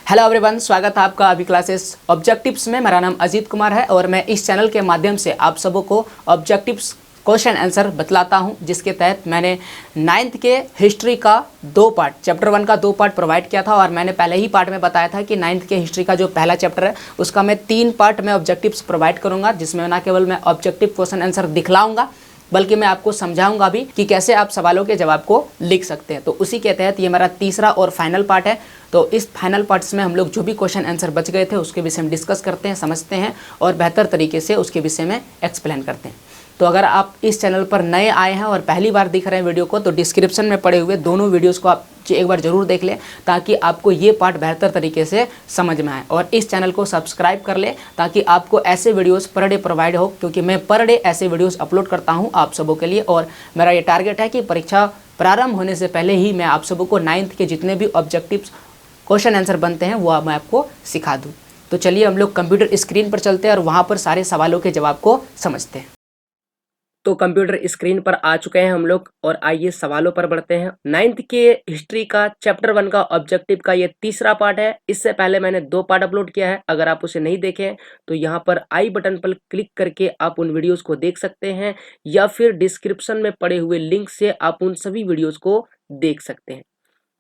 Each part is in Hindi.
हेलो एवरीवन, स्वागत है आपका अभी क्लासेस ऑब्जेक्टिव्स में। मेरा नाम अजीत कुमार है और मैं इस चैनल के माध्यम से आप सबों को ऑब्जेक्टिव्स क्वेश्चन आंसर बतलाता हूं, जिसके तहत मैंने 9th के हिस्ट्री का 2 पार्ट, चैप्टर 1 का 2 पार्ट प्रोवाइड किया था। और मैंने पहले ही पार्ट में बताया था कि 9th के हिस्ट्री का जो पहला चैप्टर है उसका मैं 3 पार्ट में ऑब्जेक्टिव्स प्रोवाइड करूँगा, जिसमें ना केवल मैं ऑब्जेक्टिव क्वेश्चन आंसर दिखलाऊँगा बल्कि मैं आपको समझाऊंगा भी कि कैसे आप सवालों के जवाब को लिख सकते हैं। तो उसी के तहत ये मेरा तीसरा और फाइनल पार्ट है। तो इस फाइनल पार्ट्स में हम लोग जो भी क्वेश्चन आंसर बच गए थे उसके विषय में डिस्कस करते हैं, समझते हैं और बेहतर तरीके से उसके विषय में एक्सप्लेन करते हैं। तो अगर आप इस चैनल पर नए आए हैं और पहली बार दिख रहे हैं वीडियो को, तो डिस्क्रिप्शन में पड़े हुए दोनों वीडियोस को आप एक बार जरूर देख लें, ताकि आपको ये पार्ट बेहतर तरीके से समझ में आए। और इस चैनल को सब्सक्राइब कर लें ताकि आपको ऐसे वीडियोस पर डे प्रोवाइड हो, क्योंकि मैं पर डे ऐसे वीडियोस अपलोड करता हूं आप सबों के लिए। और मेरा ये टारगेट है कि परीक्षा प्रारंभ होने से पहले ही मैं आप सबों को 9th के जितने भी ऑब्जेक्टिव्स क्वेश्चन आंसर बनते हैं वो मैं आपको सिखा दूँ। तो चलिए हम लोग कंप्यूटर स्क्रीन पर चलते हैं और वहाँ पर सारे सवालों के जवाब को समझते हैं। तो कंप्यूटर स्क्रीन पर आ चुके हैं हम लोग और आइए सवालों पर बढ़ते हैं। 9th के हिस्ट्री का चैप्टर 1 का ऑब्जेक्टिव का ये तीसरा पार्ट है। इससे पहले मैंने 2 पार्ट अपलोड किया है। अगर आप उसे नहीं देखे तो यहाँ पर आई बटन पर क्लिक करके आप उन वीडियोस को देख सकते हैं, या फिर डिस्क्रिप्शन में पड़े हुए लिंक से आप उन सभी वीडियोस को देख सकते हैं।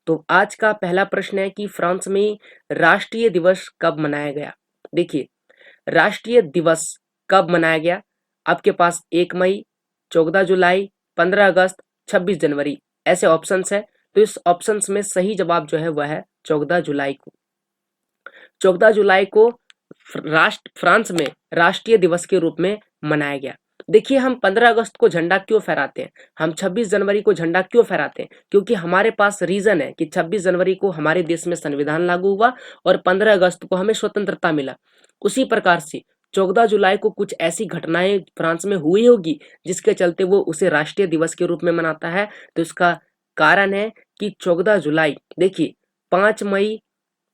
तो आज का पहला प्रश्न है कि फ्रांस में राष्ट्रीय दिवस कब मनाया गया। देखिए, राष्ट्रीय दिवस कब मनाया गया, आपके पास 1 मई, 14 जुलाई, 15 अगस्त, 26 जनवरी ऐसे ऑप्शंस है। तो इस ऑप्शंस में सही जवाब जो है वह है 14 जुलाई को। 14 जुलाई को फ्रांस में राष्ट्रीय दिवस के रूप में मनाया गया। देखिए, हम 15 अगस्त को झंडा क्यों फहराते हैं, हम 26 जनवरी को झंडा क्यों फहराते हैं, क्योंकि हमारे पास रीजन है कि 26 जनवरी को हमारे देश में संविधान लागू हुआ और 15 अगस्त को हमें स्वतंत्रता मिला। उसी प्रकार से 14 जुलाई को कुछ ऐसी घटनाएं फ्रांस में हुई होगी जिसके चलते वो उसे राष्ट्रीय दिवस के रूप में मनाता है। तो इसका कारण है कि 14 जुलाई, देखिए 5 मई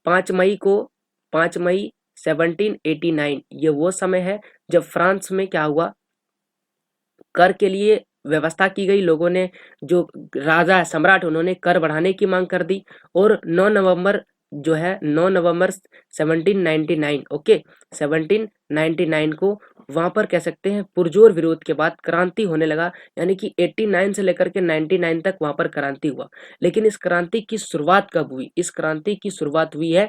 5 मई को 5 मई 1789 ये वो समय है जब फ्रांस में क्या हुआ, कर के लिए व्यवस्था की गई। लोगों ने, जो राजा सम्राट, उन्होंने कर बढ़ाने की मांग कर दी। और 9 नवंबर जो है 9 नवंबर 1799, ओके 1799 को वहां पर कह सकते हैं पुरजोर विरोध के बाद क्रांति होने लगा। यानी कि 89 से लेकर के 99 तक वहां पर क्रांति हुआ। लेकिन इस क्रांति की शुरुआत कब हुई, इस क्रांति की शुरुआत हुई है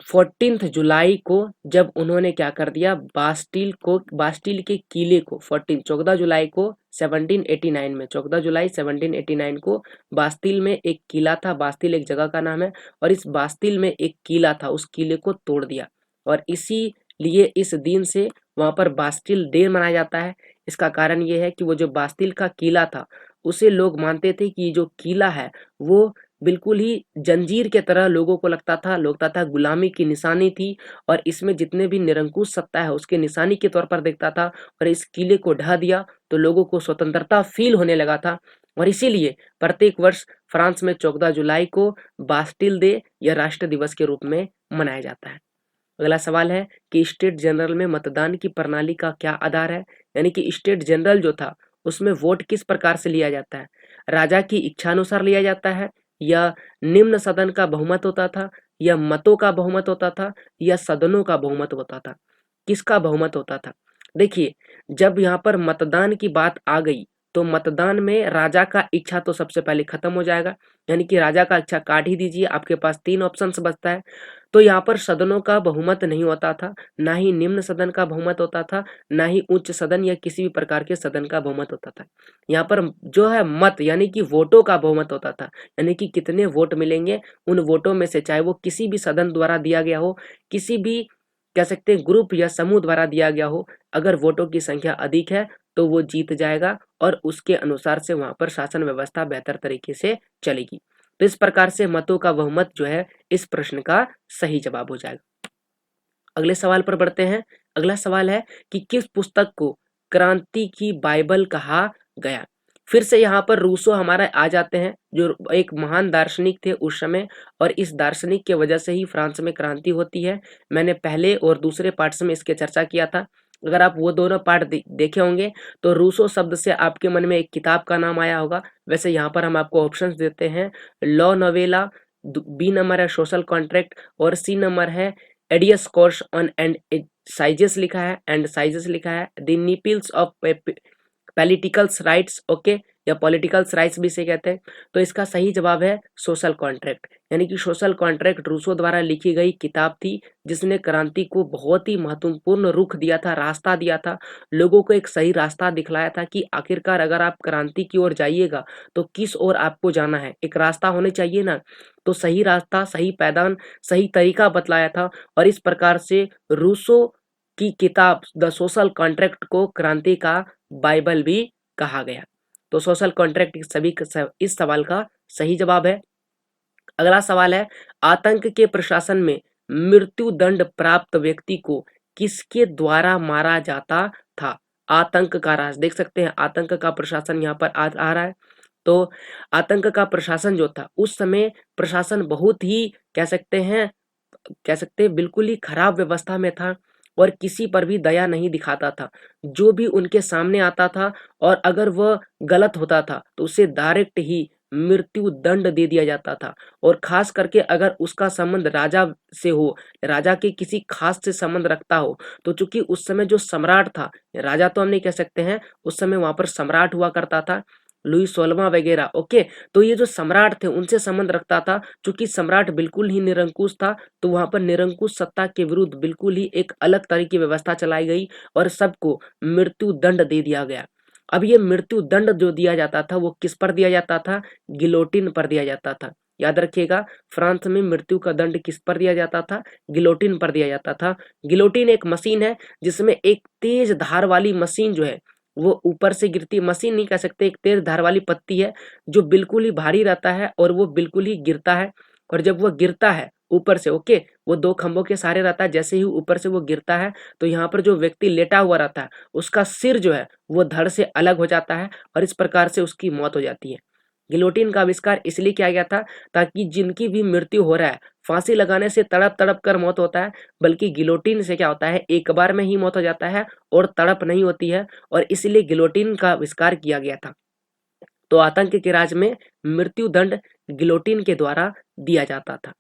14 जुलाई को, जब उन्होंने क्या कर दिया, बास्टिल के किले को 14 जुलाई को 1789 में, 14 जुलाई 1789 को बास्टिल में एक किला था। बास्टिल एक जगह का नाम है और इस बास्टिल में एक किला था, उस किले को तोड़ दिया। और इसीलिए इस दिन से वहां पर बास्टिल डे मनाया जाता है। इसका कारण ये है कि वो जो बास्टिल का किला था उसे लोग मानते थे कि जो किला है वो बिल्कुल ही जंजीर के तरह लोगों को लगता था गुलामी की निशानी थी, और इसमें जितने भी निरंकुश सत्ता है उसके निशानी के तौर पर देखता था। और इस किले को ढा दिया तो लोगों को स्वतंत्रता फील होने लगा था। और इसीलिए प्रत्येक वर्ष फ्रांस में 14 जुलाई को बास्टिल डे या राष्ट्र दिवस के रूप में मनाया जाता है। अगला सवाल है कि स्टेट जनरल में मतदान की प्रणाली का क्या आधार है। यानी कि स्टेट जनरल जो था उसमें वोट किस प्रकार से लिया जाता है, राजा की इच्छानुसार लिया जाता है, या निम्न सदन का बहुमत होता था, या मतों का बहुमत होता था, या सदनों का बहुमत होता था, किसका बहुमत होता था। देखिए, जब यहाँ पर मतदान की बात आ गई तो मतदान में राजा का इच्छा तो सबसे पहले खत्म हो जाएगा। यानी कि राजा का इच्छा काट ही दीजिए, आपके पास 3 ऑप्शंस बचता है। तो यहाँ पर सदनों का बहुमत नहीं होता था, ना ही निम्न सदन का बहुमत होता था, ना ही उच्च सदन या किसी भी प्रकार के सदन का बहुमत होता था। यहाँ पर जो है मत यानी कि वोटों का बहुमत होता था। यानी कि कितने वोट मिलेंगे, उन वोटों में से, चाहे वो किसी भी सदन द्वारा दिया गया हो, किसी भी कह सकते हैं ग्रुप या समूह द्वारा दिया गया हो, अगर वोटों की संख्या अधिक है तो वो जीत जाएगा और उसके अनुसार से वहां पर शासन व्यवस्था बेहतर तरीके से चलेगी। तो इस प्रकार से मतों का बहुमत जो है इस प्रश्न का सही जवाब हो जाएगा। अगले सवाल पर बढ़ते हैं। अगला सवाल है कि किस पुस्तक को क्रांति की बाइबल कहा गया। फिर से यहाँ पर रूसो हमारा आ जाते हैं, जो एक महान दार्शनिक थे उस समय, और इस दार्शनिक के वजह से ही फ्रांस में क्रांति होती है। मैंने पहले और दूसरे पार्ट्स में इसके चर्चा किया था। अगर आप वो दोनों पार्ट देखे होंगे तो रूसो शब्द से आपके मन में एक किताब का नाम आया होगा। वैसे यहाँ पर हम आपको ऑप्शंस देते हैं, लॉ नोवेला बी नंबर है सोशल कॉन्ट्रैक्ट और सी नंबर है एडियस कोर्स ऑन एंड साइजेस लिखा है एंड साइजेस लिखा है the nipples of politicals rights okay या पॉलिटिकल्स राइट्स भी इसे कहते हैं। तो इसका सही जवाब है सोशल कॉन्ट्रैक्ट, यानी कि सोशल कॉन्ट्रैक्ट रूसो द्वारा लिखी गई किताब थी जिसने क्रांति को बहुत ही महत्वपूर्ण रुख दिया था, रास्ता दिया था, लोगों को एक सही रास्ता दिखलाया था कि आखिरकार अगर आप क्रांति की ओर जाइएगा तो किस ओर आपको जाना है, एक रास्ता होने चाहिए ना। तो सही रास्ता, सही पैदान, सही तरीका बतलाया था और इस प्रकार से रूसो की किताब द सोशल कॉन्ट्रैक्ट को क्रांति का बाइबल भी कहा गया। तो सोशल कॉन्ट्रैक्ट इस सवाल का सही जवाब है। अगला सवाल है आतंक के प्रशासन में मृत्यु दंड प्राप्त व्यक्ति को किसके द्वारा मारा जाता था। आतंक का राज देख सकते हैं, आतंक का प्रशासन यहाँ पर आ रहा है। तो आतंक का प्रशासन जो था उस समय प्रशासन बहुत ही कह सकते हैं बिल्कुल ही खराब व्यवस्था में था और किसी पर भी दया नहीं दिखाता था। जो भी उनके सामने आता था और अगर वह गलत होता था तो उसे डायरेक्ट ही मृत्यु दंड दे दिया जाता था और खास करके अगर उसका संबंध राजा से हो, राजा के किसी खास से संबंध रखता हो, तो चूंकि उस समय जो सम्राट था, राजा तो हम नहीं कह सकते हैं, उस समय वहां पर सम्राट हुआ करता था लुई 16वां वगैरह ओके। तो ये जो सम्राट थे उनसे संबंध रखता था, चूंकि सम्राट बिल्कुल ही निरंकुश था तो वहां पर निरंकुश सत्ता के विरुद्ध बिल्कुल ही एक अलग तरह की व्यवस्था चलाई गई और सबको मृत्यु दंड दे दिया गया। अब ये मृत्यु दंड जो दिया जाता था वो किस पर दिया जाता था, गिलोटिन पर दिया जाता था। याद रखिएगा, फ्रांस में मृत्यु का दंड किस पर दिया जाता था, गिलोटिन पर दिया जाता था। गिलोटिन एक मशीन है जिसमें एक तेज धार वाली मशीन जो है वो ऊपर से गिरती, मशीन नहीं कह सकते, एक तेज धार वाली पत्ती है जो बिल्कुल ही भारी रहता है और वो बिल्कुल ही गिरता है। और जब वो गिरता है ऊपर से ओके, वो दो खंभों के सहारे रहता है, जैसे ही ऊपर से वो गिरता है तो यहाँ पर जो व्यक्ति लेटा हुआ रहता है उसका सिर जो है वो धड़ से अलग हो जाता है और इस प्रकार से उसकी मौत हो जाती है। गिलोटिन का आविष्कार इसलिए किया गया था ताकि जिनकी भी मृत्यु हो रहा है, फांसी लगाने से तड़प तड़प कर मौत होता है, बल्कि गिलोटिन से क्या होता है एक बार में ही मौत हो जाता है और तड़प नहीं होती है, और इसलिए गिलोटिन का आविष्कार किया गया था। तो आतंक के राज में मृत्यु दंड गिलोटिन के द्वारा दिया जाता था।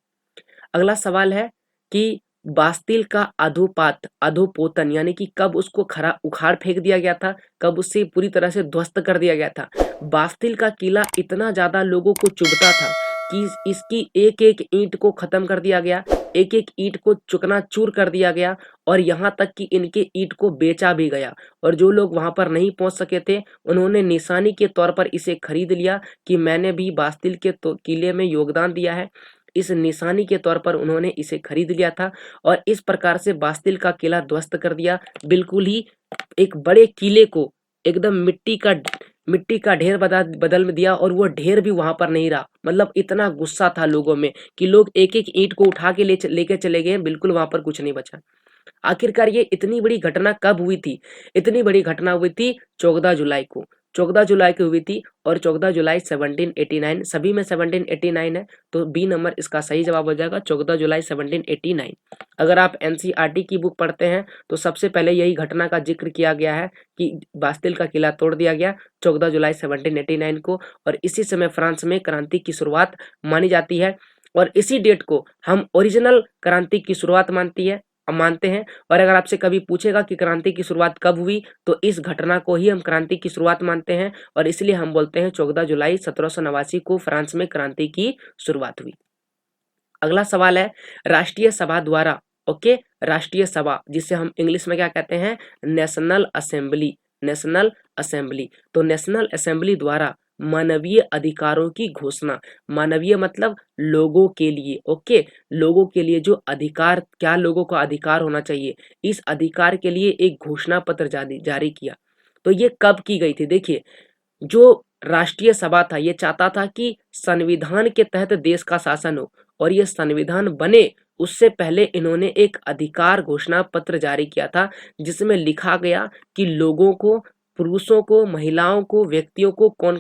अगला सवाल है कि बास्तिल का अधोपोतन यानी कि कब उसको खरा उखाड़ फेंक दिया गया था, कब उससे पूरी तरह से ध्वस्त कर दिया गया था। बास्तिल का किला इतना ज्यादा लोगों को चुभता था कि इसकी एक एक ईंट को खत्म कर दिया गया, एक एक ईंट को चूकनाचूर कर दिया गया और यहाँ तक कि इनके ईंट को बेचा भी गया। और जो लोग वहां पर नहीं पहुंच सके थे उन्होंने निशानी के तौर पर इसे खरीद लिया कि मैंने भी बास्तिल के किले में योगदान दिया है, इस निशानी के तौर पर उन्होंने इसे खरीद लिया था और इस प्रकार से बास्तिल का किला ध्वस्त कर दिया। बिल्कुल ही एक बड़े किले को एकदम मिट्टी का ढेर बदल में दिया और वो ढेर भी वहां पर नहीं रहा। मतलब इतना गुस्सा था लोगों में कि लोग एक एक ईंट को उठा के लेके चले गए, बिल्कुल वहां पर कुछ नहीं बचा। आखिरकार ये इतनी बड़ी घटना कब हुई थी, इतनी बड़ी घटना हुई थी 14 जुलाई को, 14 जुलाई को हुई थी और 14 जुलाई 1789, सभी में 1789 है तो बी नंबर इसका सही जवाब हो जाएगा 14 जुलाई 1789। अगर आप एनसीईआरटी की बुक पढ़ते हैं तो सबसे पहले यही घटना का जिक्र किया गया है कि बास्तिल का किला तोड़ दिया गया 14 जुलाई 1789 को, और इसी समय फ्रांस में क्रांति की शुरुआत मानी जाती है और इसी डेट को हम ओरिजिनल क्रांति की शुरुआत मानते हैं। और अगर आपसे कभी पूछेगा कि क्रांति की शुरुआत कब हुई तो इस घटना को ही हम क्रांति की शुरुआत मानते हैं और इसलिए हम बोलते हैं 14 जुलाई 1789 को फ्रांस में क्रांति की शुरुआत हुई। अगला सवाल है राष्ट्रीय सभा द्वारा ओके, राष्ट्रीय सभा जिसे हम इंग्लिश में क्या कहते हैं, नेशनल असेंबली, नेशनल असेंबली। तो नेशनल असेंबली द्वारा मानवीय अधिकारों की घोषणा, मानवीय मतलब लोगों के लिए ओके, लोगों के लिए जो अधिकार, क्या लोगों का अधिकार होना चाहिए, इस अधिकार के लिए एक घोषणा पत्र जारी किया। तो ये कब की गई थी, देखिए जो राष्ट्रीय सभा था ये चाहता था कि संविधान के तहत देश का शासन हो और ये संविधान बने उससे पहले इन्होंने एक अधिकार घोषणा पत्र जारी किया था जिसमें लिखा गया कि लोगों को, पुरुषों को, महिलाओं को, व्यक्तियों को कौन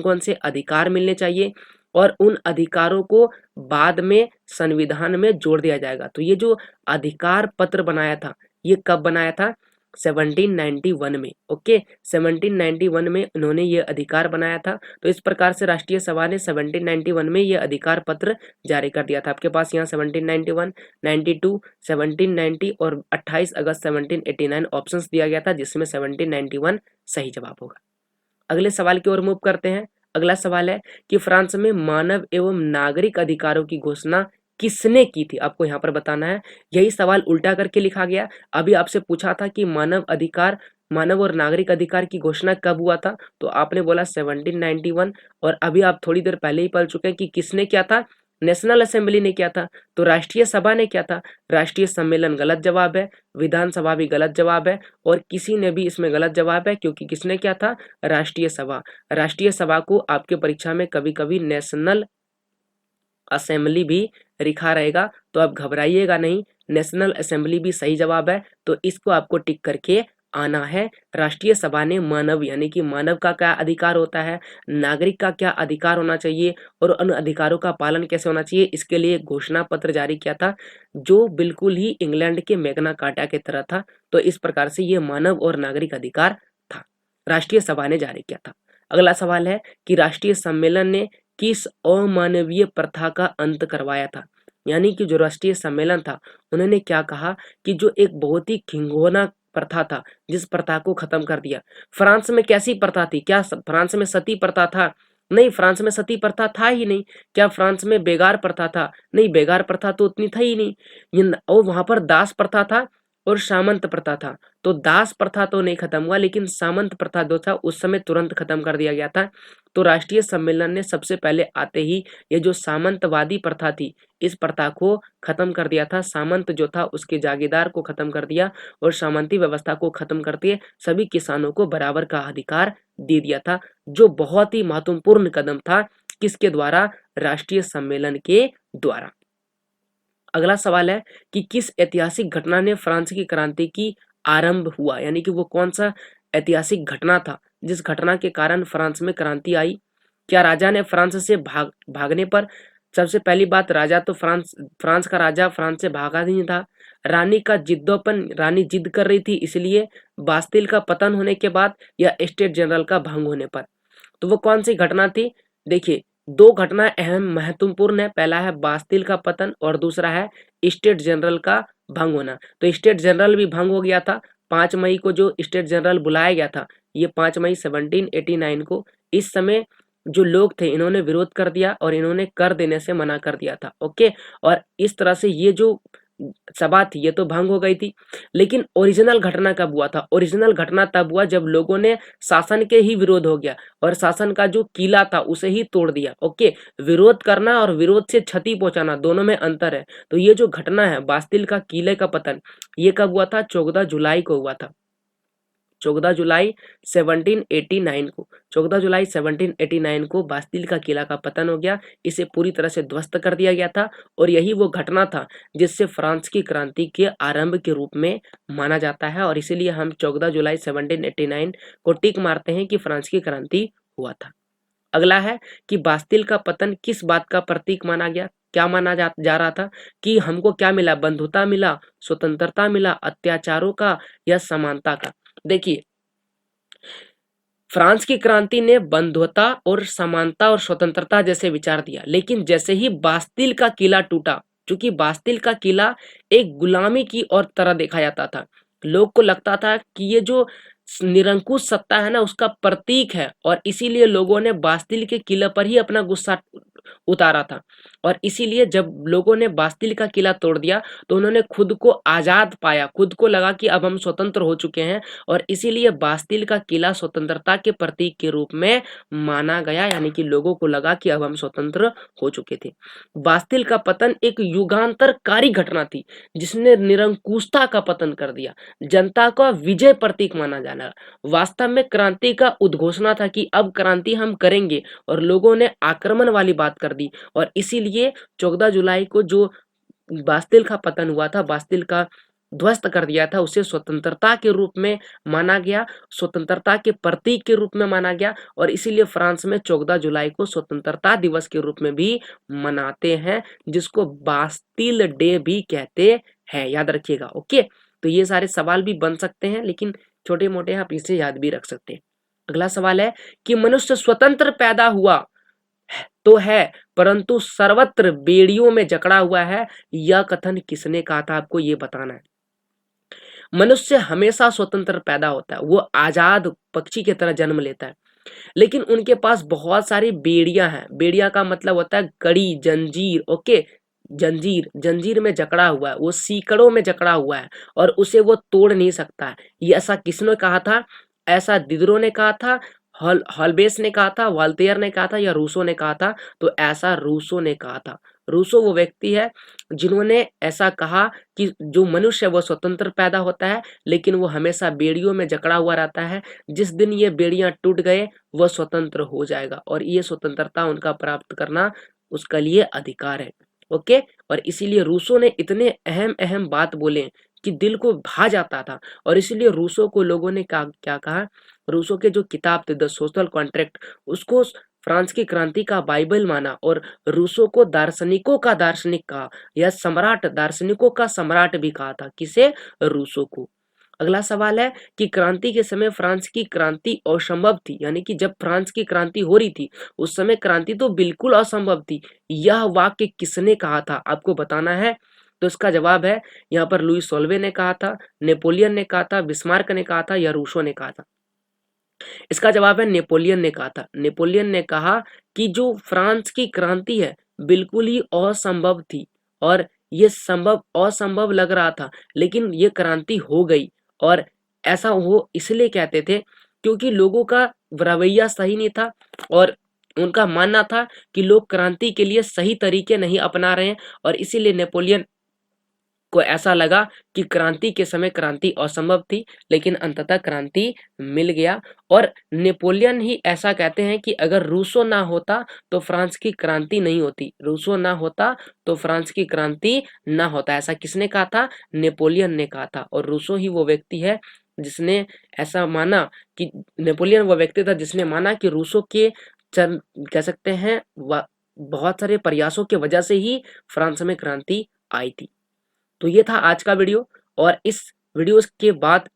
कौन से अधिकार मिलने चाहिए और उन अधिकारों को बाद में संविधान में जोड़ दिया जाएगा। तो ये जो अधिकार पत्र बनाया था ये कब बनाया था, 1791 में। ओके, 1791 में उन्होंने ये अधिकार बनाया था। तो इस प्रकार से राष्ट्रीय सभा ने 1791 में ये अधिकार पत्र जारी कर दिया था। आपके पास यहाँ 1791, 92, 1790 और 28 अगस्त 1789 ऑप्शंस दिया गया था, जिसमें 1791 सही जवाब होगा। अगले सवाल की ओर मूव करते हैं। अगला सवाल है कि फ्रांस में मानव एवं नागरिक अधिकारों की घोषणा किसने की थी? आपको यहाँ पर बताना है। यही सवाल उल्टा करके लिखा गया। अभी आपसे पूछा था कि मानव और नागरिक अधिकार की घोषणा कब हुआ था, तो आपने बोला 1791, और अभी आप थोड़ी देर पहले ही पढ़ चुके हैं कि किसने किया था, नेशनल असेंबली ने किया था। तो राष्ट्रीय सभा ने किया था। राष्ट्रीय सम्मेलन गलत जवाब है, विधानसभा भी गलत जवाब है, और किसी ने भी इसमें गलत जवाब है, क्योंकि किसने किया था, राष्ट्रीय सभा। राष्ट्रीय सभा को आपके परीक्षा में कभी कभी नेशनल असेंबली भी लिखा रहेगा, तो आप घबराइएगा नहीं, नेशनल असेंबली भी सही जवाब है। तो इसको आपको टिक करके आना है। राष्ट्रीय सभा ने मानव यानी कि मानव का क्या अधिकार होता है, नागरिक का क्या अधिकार होना चाहिए और उन अधिकारों का पालन कैसे होना चाहिए, इसके लिए घोषणा पत्र जारी किया था, जो बिल्कुल ही इंग्लैंड के मैग्ना कार्टा की तरह था। तो इस प्रकार से ये मानव और नागरिक अधिकार था, राष्ट्रीय सभा ने जारी किया था। अगला सवाल है कि राष्ट्रीय सम्मेलन ने किस अमानवीय प्रथा का अंत करवाया था? यानी कि जो राष्ट्रीय सम्मेलन था, उन्होंने क्या कहा कि जो एक बहुत ही घिनौना प्रथा था, जिस प्रथा को खत्म कर दिया। फ्रांस में कैसी प्रथा थी? क्या फ्रांस में सती प्रथा था? नहीं, फ्रांस में सती प्रथा था ही नहीं। क्या फ्रांस में बेगार प्रथा था? नहीं, बेगार प्रथा तो उतनी था ही नहीं। और वहां पर दास प्रथा था और सामंत प्रथा था। तो दास प्रथा तो नहीं खत्म हुआ, लेकिन सामंत प्रथा जो था उस समय तुरंत खत्म कर दिया गया था। तो राष्ट्रीय सम्मेलन ने सबसे पहले आते ही ये जो सामंतवादी प्रथा थी, इस प्रथा को खत्म कर दिया था। सामंत जो था उसके जागीरदार को खत्म कर दिया और सामंती व्यवस्था को खत्म करके सभी किसानों को बराबर का अधिकार दे दिया था, जो बहुत ही महत्वपूर्ण कदम था। किसके द्वारा? राष्ट्रीय सम्मेलन के द्वारा। अगला सवाल है कि किस ऐतिहासिक घटना ने फ्रांस की क्रांति की आरंभ हुआ? यानी कि वो कौन सा ऐतिहासिक घटना था जिस घटना के कारण फ्रांस में क्रांति आई? क्या राजा ने फ्रांस से भागने पर? सबसे पहली बात, राजा तो फ्रांस का राजा फ्रांस से भागा नहीं था। रानी का जिद्दोपन, रानी जिद कर रही थी, इसलिए बास्तिल का पतन होने के बाद या स्टेट जनरल का भंग होने पर। तो वो कौन सी घटना थी? देखिए, दो घटना अहम महत्वपूर्ण है। पहला है बास्तिल का पतन और दूसरा है स्टेट जनरल का भंग होना। तो स्टेट जनरल भी भंग हो गया था 5 मई को। जो स्टेट जनरल बुलाया गया था, ये 5 मई 1789 को। इस समय जो लोग थे, इन्होंने विरोध कर दिया और इन्होंने कर देने से मना कर दिया था। ओके, और इस तरह से ये जो सभा थी, ये तो भंग हो गई थी। लेकिन ओरिजिनल घटना कब हुआ था? ओरिजिनल घटना तब हुआ जब लोगों ने शासन के ही विरोध हो गया और शासन का जो किला था उसे ही तोड़ दिया। ओके, विरोध करना और विरोध से क्षति पहुंचाना, दोनों में अंतर है। तो ये जो घटना है बास्तिल का किले का पतन, ये कब हुआ था? 14 जुलाई को हुआ था। 14 जुलाई 1789 को 14 जुलाई 1789 को बास्तिल का किला का पतन हो गया। इसे पूरी तरह से ध्वस्त कर दिया गया था और यही वो घटना था जिससे फ्रांस की क्रांति के आरंभ के रूप में माना जाता है, और इसीलिए हम 14 जुलाई 1789 को टिक मारते हैं कि फ्रांस की क्रांति हुआ था। अगला है कि बास्तिल का पतन किस बात का प्रतीक माना गया? क्या माना जा रहा था कि हमको क्या मिला? बंधुता मिला, स्वतंत्रता मिला, अत्याचारों का या समानता का? देखिए, फ्रांस की क्रांति ने बंधुता और समानता और स्वतंत्रता जैसे विचार दिया, लेकिन जैसे ही बास्तिल का किला टूटा, क्योंकि बास्तिल का किला एक गुलामी की और तरह देखा जाता था, लोग को लगता था कि ये जो निरंकुश सत्ता है ना, उसका प्रतीक है, और इसीलिए लोगों ने बास्तिल के किले पर ही अपना गुस्सा उतारा था। और इसीलिए जब लोगों ने बास्तिल का किला तोड़ दिया तो उन्होंने खुद को आजाद पाया, खुद को लगा कि अब हम स्वतंत्र हो चुके हैं, और इसीलिए बास्तिल का किला स्वतंत्रता के प्रतीक के रूप में माना गया। यानी कि लोगों को लगा कि अब हम स्वतंत्र हो चुके थे। बास्तिल का पतन एक युगांतरकारी घटना थी जिसने निरंकुशता का पतन कर दिया, जनता का विजय प्रतीक माना जाना। वास्तव में क्रांति का उद्घोषणा था कि अब क्रांति हम करेंगे, और लोगों ने आक्रमण वाली बात कर दी, और इसीलिए 14 जुलाई को जो बास्तिल का पतन हुआ था, बास्तिल का ध्वस्त कर दिया था, उसे स्वतंत्रता के रूप में माना गया, स्वतंत्रता के प्रतीक के रूप में माना गया, और इसीलिए फ्रांस में 14 जुलाई को स्वतंत्रता दिवस के रूप में भी मनाते हैं, जिसको बास्तिल डे भी कहते हैं। याद रखिएगा। ओके, तो ये सारे सवाल भी बन सकते हैं, लेकिन छोटे मोटे आप इसे याद भी रख सकते हैं। अगला सवाल है कि मनुष्य स्वतंत्र पैदा हुआ तो है परंतु सर्वत्र बेड़ियों में जकड़ा हुआ है, यह कथन किसने कहा था? आपको ये बताना है। मनुष्य हमेशा स्वतंत्र पैदा होता है, वो आजाद पक्षी की तरह जन्म लेता है, लेकिन उनके पास बहुत सारी बेड़ियां हैं। बेड़िया का मतलब होता है कड़ी, जंजीर। ओके, जंजीर, जंजीर में जकड़ा हुआ है, वो सीकड़ों में जकड़ा हुआ है और उसे वो तोड़ नहीं सकता है। ये ऐसा किसने कहा था? ऐसा दिदरो ने कहा था, हॉलबेस ने कहा था, वाल्तेयर ने कहा था, या रूसो ने कहा था? तो ऐसा रूसो ने कहा था। रूसो वो व्यक्ति है जिन्होंने ऐसा कहा कि जो मनुष्य है वो स्वतंत्र पैदा होता है, लेकिन वो हमेशा बेड़ियों में जकड़ा हुआ रहता है। जिस दिन ये बेड़ियां टूट गए वह स्वतंत्र हो जाएगा, और ये स्वतंत्रता उनका प्राप्त करना उसका लिए अधिकार है। ओके, और इसीलिए रूसो ने इतने अहम अहम बात बोले कि दिल को भा जाता था, और इसीलिए रूसो को लोगों ने क्या कहा? रूसो के जो किताब थे द सोशल कॉन्ट्रैक्ट, उसको फ्रांस की क्रांति का बाइबल माना, और रूसो को दार्शनिकों का दार्शनिक कहा, या सम्राट, दार्शनिकों का सम्राट भी कहा था। किसे? रूसो को। अगला सवाल है कि क्रांति के समय फ्रांस की क्रांति असंभव थी, यानी कि जब फ्रांस की क्रांति हो रही थी उस समय क्रांति तो बिल्कुल असंभव थी, यह वाक्य किसने कहा था? आपको बताना है। तो इसका जवाब है यहाँ पर लुई सोल्वे ने कहा था, नेपोलियन ने कहा था, बिस्मार्क ने कहा था, या रूसो ने कहा था? इसका जवाब है नेपोलियन ने कहा था। नेपोलियन ने कहा कि जो फ्रांस की क्रांति है बिल्कुल ही असंभव थी, और ये असंभव लग रहा था, लेकिन ये क्रांति हो गई। और ऐसा वो इसलिए कहते थे क्योंकि लोगों का रवैया सही नहीं था, और उनका मानना था कि लोग क्रांति के लिए सही तरीके नहीं अपना रहे हैं, और इसीलिए नेपोलियन को ऐसा लगा कि क्रांति के समय क्रांति असंभव थी, लेकिन अंततः क्रांति मिल गया। और नेपोलियन ही ऐसा कहते हैं कि अगर रूसो ना होता तो फ्रांस की क्रांति नहीं होती, रूसो ना होता तो फ्रांस की क्रांति ना होता। ऐसा किसने कहा था? नेपोलियन ने कहा था। और रूसो ही वो व्यक्ति है जिसने ऐसा माना कि नेपोलियन वो व्यक्ति था जिसने माना कि रूसो के कह सकते हैं बहुत सारे प्रयासों की वजह से ही फ्रांस में क्रांति आई थी। तो ये था आज का वीडियो, और इस वीडियो के बाद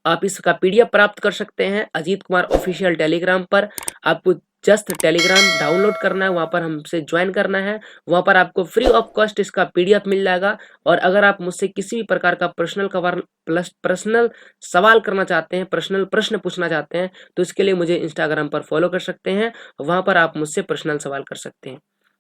आप इसका पीडीएफ प्राप्त कर सकते हैं अजीत कुमार ऑफिशियल टेलीग्राम पर। आपको जस्ट टेलीग्राम डाउनलोड करना है, वहां पर हमसे ज्वाइन करना है, वहां पर आपको फ्री ऑफ कॉस्ट इसका पीडीएफ मिल जाएगा। और अगर आप मुझसे किसी भी प्रकार का पर्सनल सवाल करना चाहते हैं, पर्सनल प्रश्न पूछना चाहते हैं, तो इसके लिए मुझे इंस्टाग्राम पर फॉलो कर सकते हैं, वहां पर आप मुझसे पर्सनल सवाल कर सकते हैं।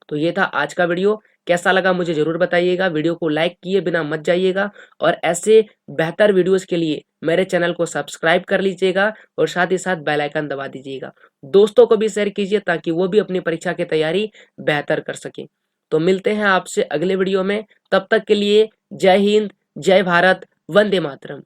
तो ये था आज का वीडियो, कैसा लगा मुझे जरूर बताइएगा। वीडियो को लाइक किए बिना मत जाइएगा, और ऐसे बेहतर वीडियोस के लिए मेरे चैनल को सब्सक्राइब कर लीजिएगा, और साथ ही साथ बेल आइकन दबा दीजिएगा। दोस्तों को भी शेयर कीजिए ताकि वो भी अपनी परीक्षा की तैयारी बेहतर कर सके। तो मिलते हैं आपसे अगले वीडियो में, तब तक के लिए जय हिंद, जय भारत, वंदे मातरम।